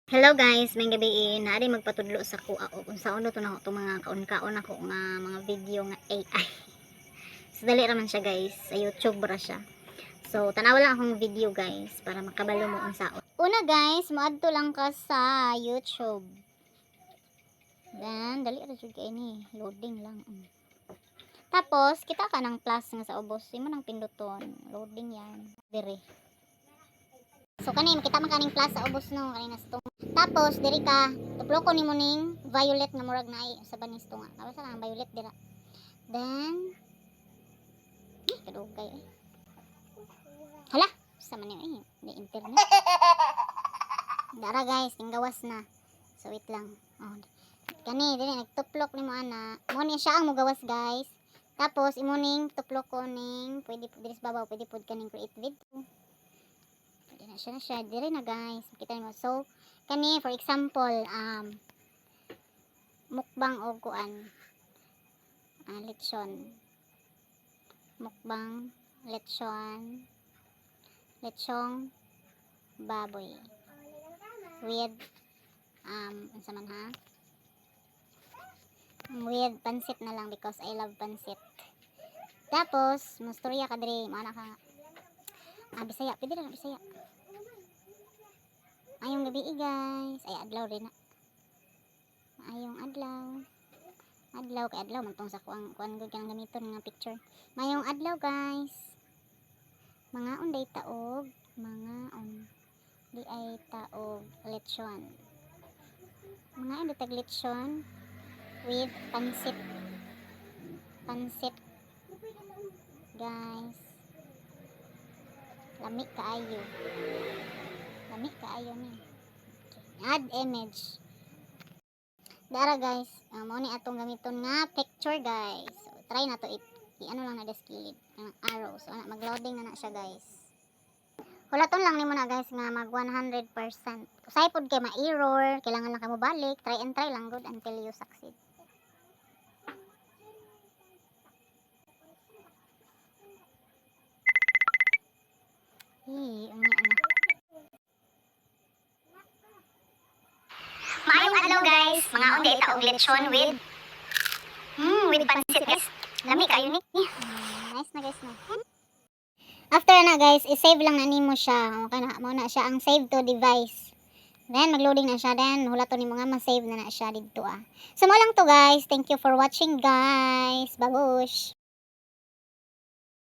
Hello guys, may gabi naari magpatudlo sa kuha o kung saan to na itong mga kaon-kaon ako nga mga video nga AI. So dali raman siya guys, sa YouTube ra siya. So tanawa lang akong video guys para makabalo mo unsaon. Una guys, moadto lang ka sa YouTube. Then dali ra jud kay ni, loading lang. Tapos kita ka ng plus nga sa ubos, imo nang pinduton, loading yan. Dire. So kani makita man kaning plus sa ubos no, kanina sa tapos diri ka tuploko nimo ning violet nga murag naay sa banis to nga. Tapos lang violet dira. Then kadugay eh. Hala, sa man ni di internet. Dara guys, tinggawas na. So wait lang. Oh. Kani dili nagtuplok nimo ana. Mo ni siya ang mugawas guys. Tapos imo ning tuplok ko ning pwede diri sa babaw, pwede pud kaning create video. Pwede na siya diri na guys. Makita nimo. So kani for example mukbang o kuan lechon mukbang lechong baboy with unsa man ha with pansit na lang because I love pansit. Tapos musturya ka diri mana ka Bisaya pwede na Bisaya. Ayong gabi guys. Ay adlaw rin na. Ayong adlaw kay adlaw man tong sa kuan gud kanang gamiton nga picture. Mayong adlaw guys. Mga unday taog, di ay taog lechon. Mga unday tag lechon with pansit. Pansit. Guys. Lami kaayo. Lami kaayo ni. Add image. Dara guys, mo ni atong gamiton nga picture guys. So, try na to i-ano lang na deskilid ang arrow. So mag-loading na siya guys. Hulaton lang nimo na guys nga mag 100%. Usay pod kay ma-error, kailangan lang kamo balik, try and try lang good until you succeed. Maayong adlaw guys, mga unday taog lechon with pansit guys. Lami kayo ni. Nice na guys na. After na guys, i-save lang na nimo siya. Okay na mo na siya ang save to device. Then mag-loading na siya, then hulaton nimo nga ma-save na siya didto So mo lang to guys. Thank you for watching guys. Babush.